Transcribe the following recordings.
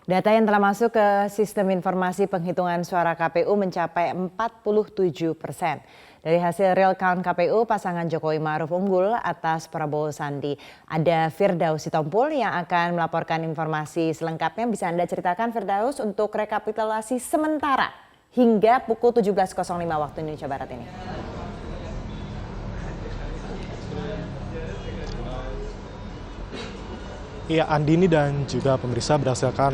Data yang telah masuk ke sistem informasi penghitungan suara KPU mencapai 47%. Dari hasil real count KPU, pasangan Jokowi Ma'ruf unggul atas Prabowo Sandi. Ada Firdaus Sitompul yang akan melaporkan informasi selengkapnya. Bisa Anda ceritakan, Firdaus, untuk rekapitulasi sementara hingga pukul 17.05 waktu Indonesia Barat ini? Ya, Andini dan juga pemirsa, berdasarkan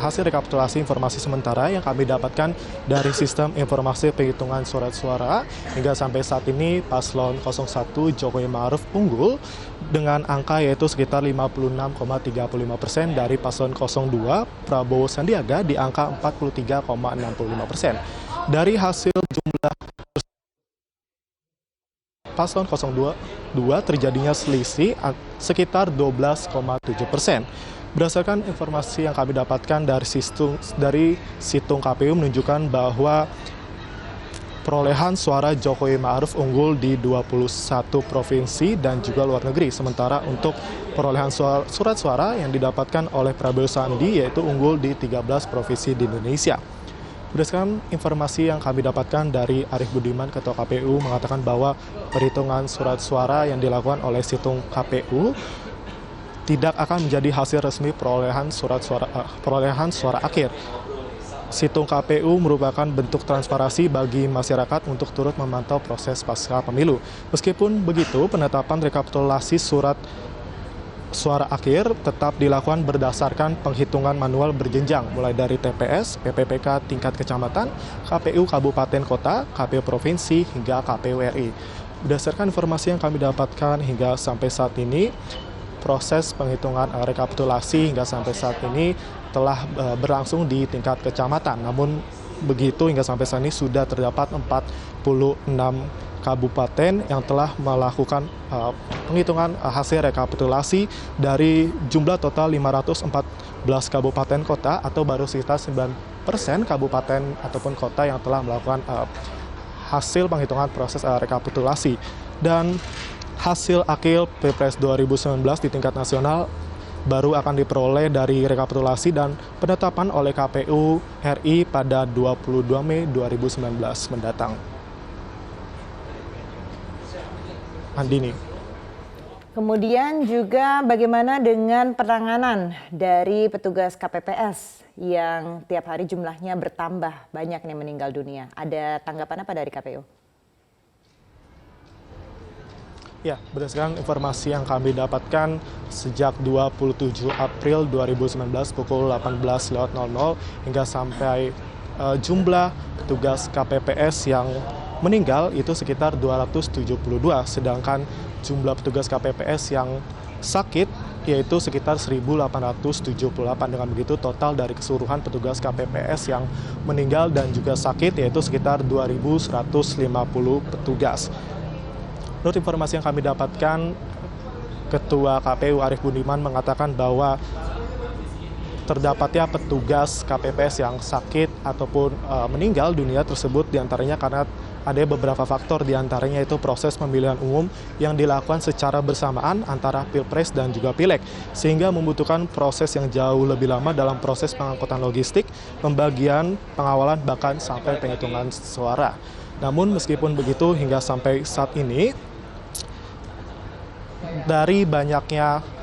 hasil rekapitulasi informasi sementara yang kami dapatkan dari sistem informasi penghitungan surat suara, hingga sampai saat ini paslon 01 Jokowi Ma'ruf unggul dengan angka yaitu sekitar 56,35% dari paslon 02 Prabowo Sandiaga di angka 43,65%. Dari hasil jumlah paslon 02 terjadinya selisih sekitar 12,7%. Berdasarkan informasi yang kami dapatkan dari situng KPU menunjukkan bahwa perolehan suara Jokowi Ma'ruf unggul di 21 provinsi dan juga luar negeri. Sementara untuk perolehan surat suara yang didapatkan oleh Prabowo Sandi yaitu unggul di 13 provinsi di Indonesia. Berdasarkan informasi yang kami dapatkan dari Arief Budiman, Ketua KPU, mengatakan bahwa perhitungan surat suara yang dilakukan oleh situng KPU tidak akan menjadi hasil resmi perolehan suara akhir. Situng KPU merupakan bentuk transparansi bagi masyarakat untuk turut memantau proses pasca pemilu. Meskipun begitu, penetapan rekapitulasi surat suara akhir tetap dilakukan berdasarkan penghitungan manual berjenjang, mulai dari TPS, PPPK tingkat kecamatan, KPU Kabupaten Kota, KPU Provinsi, hingga KPU RI. Berdasarkan informasi yang kami dapatkan hingga sampai saat ini, proses penghitungan rekapitulasi hingga sampai saat ini telah berlangsung di tingkat kecamatan. Namun begitu hingga sampai saat ini sudah terdapat 46 kabupaten yang telah melakukan penghitungan hasil rekapitulasi dari jumlah total 514 kabupaten kota, atau baru sekitar 9% kabupaten ataupun kota yang telah melakukan hasil penghitungan proses rekapitulasi. Dan hasil akhir Pilpres 2019 di tingkat nasional baru akan diperoleh dari rekapitulasi dan penetapan oleh KPU RI pada 22 Mei 2019 mendatang. Andini. Kemudian juga bagaimana dengan penanganan dari petugas KPPS yang tiap hari jumlahnya bertambah banyak yang meninggal dunia? Ada tanggapan apa dari KPU? Ya, berdasarkan informasi yang kami dapatkan sejak 27 April 2019 pukul 18.00 hingga sampai jumlah petugas KPPS yang meninggal itu sekitar 272, sedangkan jumlah petugas KPPS yang sakit yaitu sekitar 1.878. Dengan begitu total dari keseluruhan petugas KPPS yang meninggal dan juga sakit yaitu sekitar 2.150 petugas. Menurut informasi yang kami dapatkan, Ketua KPU Arief Budiman mengatakan bahwa terdapatnya petugas KPPS yang sakit ataupun meninggal dunia tersebut diantaranya karena ada beberapa faktor, diantaranya itu proses pemilihan umum yang dilakukan secara bersamaan antara Pilpres dan juga Pileg, sehingga membutuhkan proses yang jauh lebih lama dalam proses pengangkutan logistik, pembagian, pengawalan, bahkan sampai penghitungan suara. Namun meskipun begitu hingga sampai saat ini, dari banyaknya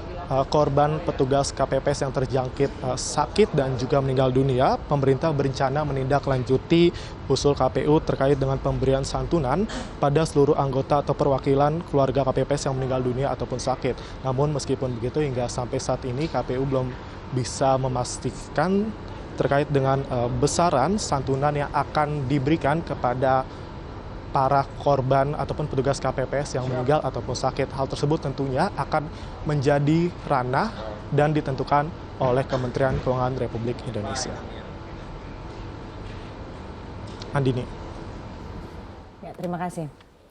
korban petugas KPPS yang terjangkit sakit dan juga meninggal dunia, pemerintah berencana menindaklanjuti usul KPU terkait dengan pemberian santunan pada seluruh anggota atau perwakilan keluarga KPPS yang meninggal dunia ataupun sakit. Namun meskipun begitu hingga sampai saat ini KPU belum bisa memastikan terkait dengan besaran santunan yang akan diberikan kepada para korban ataupun petugas KPPS yang meninggal ataupun sakit. Hal tersebut tentunya akan menjadi ranah dan ditentukan oleh Kementerian Keuangan Republik Indonesia. Andini. Ya, terima kasih.